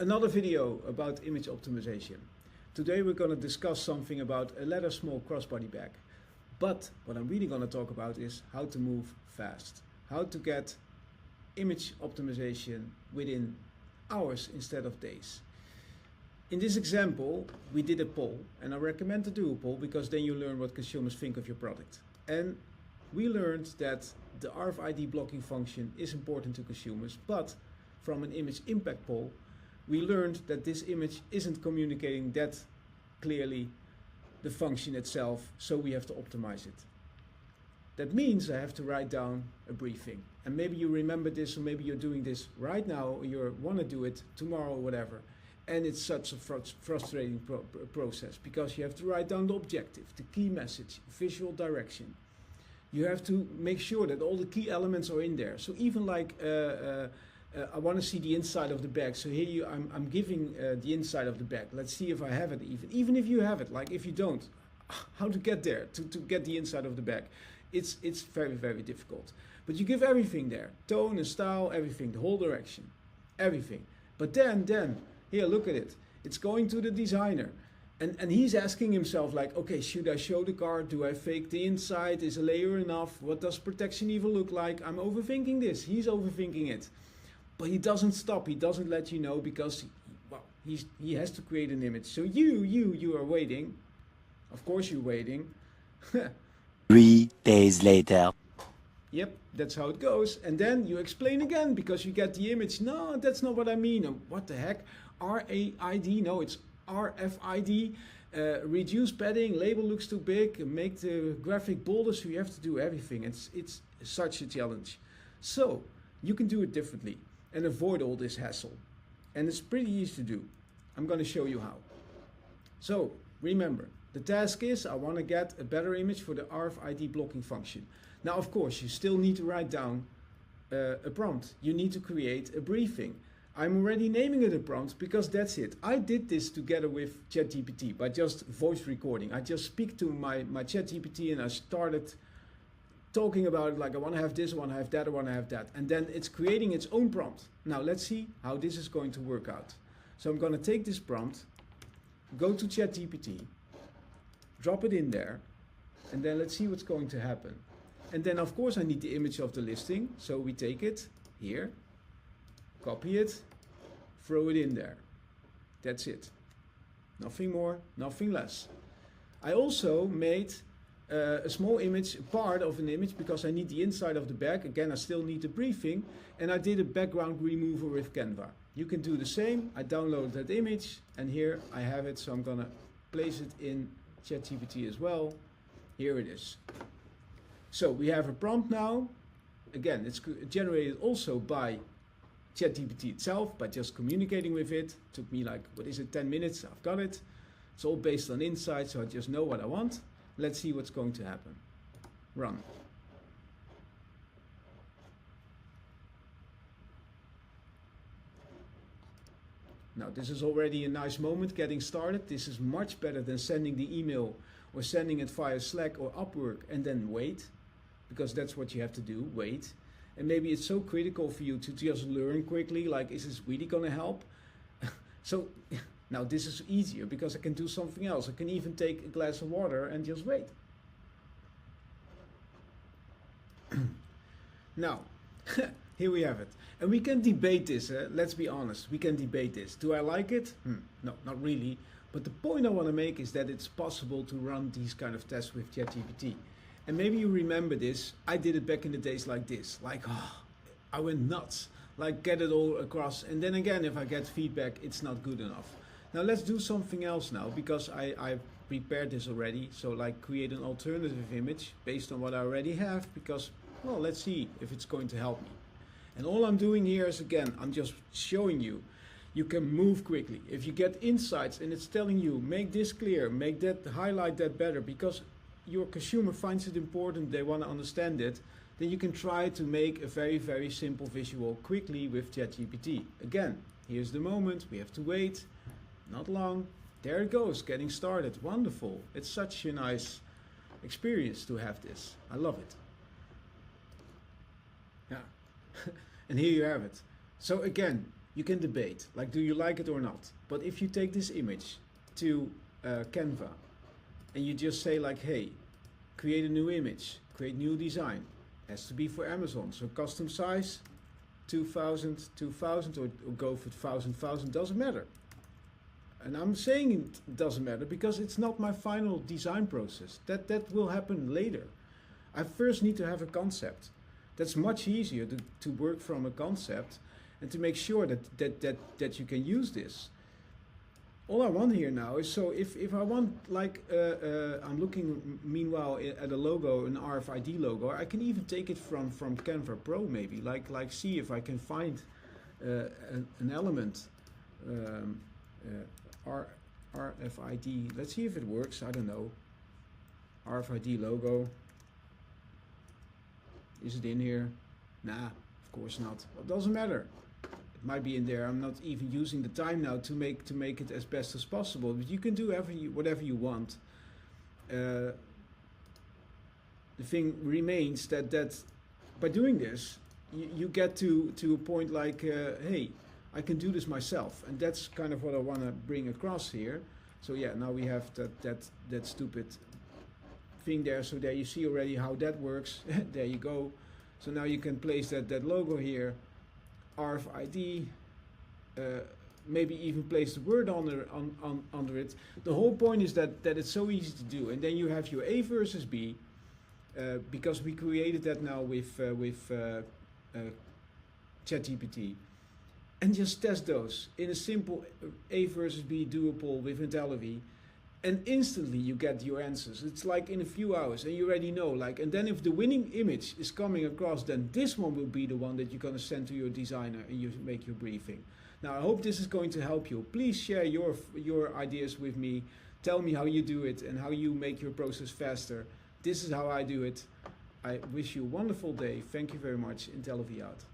Another video about image optimization. Today we're going to discuss something about a leather small crossbody bag. But what I'm really going to talk about is how to move fast. How to get image optimization within hours instead of days. In this example, we did a poll, and I recommend to do a poll because then you learn what consumers think of your product. And we learned that the RFID blocking function is important to consumers, but from an image impact poll, we learned that this image isn't communicating that clearly the function itself, so we have to optimize it. That means I have to write down a briefing. And maybe you remember this, or maybe you're doing this right now, or you want to do it tomorrow or whatever. And it's such a frustrating process because you have to write down the objective, the key message, visual direction. You have to make sure that all the key elements are in there. So even like I want to see the inside of the bag. So here I'm giving the inside of the bag. Let's see if I have it even if you have it. Like if you don't, how to get there to get the inside of the bag. It's very, very difficult. But you give everything there. Tone and style, everything, the whole direction, everything. But then, here, look at it. It's going to the designer. And he's asking himself like, okay, should I show the card? Do I fake the inside? Is a layer enough? What does protection even look like? I'm overthinking this. He's overthinking it. But he doesn't stop. He doesn't let you know because, well, he has to create an image. So you are waiting. Of course you're waiting. 3 days later. Yep, that's how it goes. And then you explain again because you get the image. No, that's not what I mean. What the heck? RAID? No, it's RFID. Reduce padding. Label looks too big. Make the graphic bolder. So you have to do everything. It's such a challenge. So you can do it differently and avoid all this hassle. And it's pretty easy to do. I'm going to show you how. So remember, the task is I want to get a better image for the RFID blocking function. Now, of course, you still need to write down a prompt. You need to create a briefing. I'm already naming it a prompt because that's it. I did this together with ChatGPT by just voice recording. I just speak to my ChatGPT and I started talking about it like I want to have this, I want to have that, I want to have that. And then it's creating its own prompt. Now, let's see how this is going to work out. So I'm going to take this prompt, go to ChatGPT, drop it in there, and then let's see what's going to happen. And then of course I need the image of the listing, so we take it here, copy it, throw it in there. That's it. Nothing more, nothing less. I also made a small image, part of an image, because I need the inside of the bag. Again, I still need the briefing, and I did a background remover with Canva. You can do the same. I downloaded that image, and here I have it, so I'm gonna place it in ChatGPT as well. Here it is. So we have a prompt now. Again, it's generated also by ChatGPT itself, by just communicating with it. Took me like, 10 minutes? I've got it. It's all based on insights, so I just know what I want. Let's see what's going to happen. Run. Now this is already a nice moment getting started. This is much better than sending the email or sending it via Slack or Upwork and then wait, because that's what you have to do, wait. And maybe it's so critical for you to just learn quickly, like is this really going to help? So now this is easier because I can do something else. I can even take a glass of water and just wait. Now, here we have it. And we can debate this, let's be honest, we can debate this. Do I like it? No, not really. But the point I want to make is that it's possible to run these kind of tests with ChatGPT. And maybe you remember this, I did it back in the days like this, like, I went nuts, like get it all across. And then again, if I get feedback, it's not good enough. Now let's do something else now, because I prepared this already. So like create an alternative image based on what I already have, because, well, let's see if it's going to help me. And all I'm doing here is, again, I'm just showing you, you can move quickly. If you get insights and it's telling you, make this clear, make that, highlight that better, because your consumer finds it important, they want to understand it, then you can try to make a very, very simple visual quickly with ChatGPT. Again, here's the moment, we have to wait, not long, there it goes, getting started, wonderful. It's such a nice experience to have this, I love it. Yeah, and here you have it. So again, you can debate, like, do you like it or not? But if you take this image to Canva and you just say like, hey, create a new image, create new design, has to be for Amazon, so custom size 2000 2000 or go for 1000 doesn't matter. And I'm saying it doesn't matter because it's not my final design process. That will happen later. I first need to have a concept. That's much easier to work from a concept and to make sure that you can use this. All I want here now is, so if I want, like, I'm looking meanwhile at a logo, an RFID logo, I can even take it from Canva Pro maybe, like see if I can find an element, RFID, let's see if it works, I don't know, RFID logo, is it in here? Nah, of course not, it doesn't matter. Might be in there. I'm not even using the time now to make it as best as possible, but you can do whatever you want. The thing remains that by doing this you get to a point like, hey, I can do this myself, and that's kind of what I want to bring across here. So yeah, now we have that stupid thing there, so there you see already how that works. There you go. So now you can place that logo here, RFID, maybe even place the word under it. The whole point is that it's so easy to do, and then you have your A versus B, because we created that now with ChatGPT, and just test those in a simple A versus B duopol with IntelliV, and instantly you get your answers. It's like in a few hours, and you already know, like, and then if the winning image is coming across, then this one will be the one that you're going to send to your designer and you make your briefing. Now I hope this is going to help you. Please share your ideas with me. Tell me how you do it and how you make your process faster. This is how I do it. I wish you a wonderful day. Thank you very much. IntelliV out.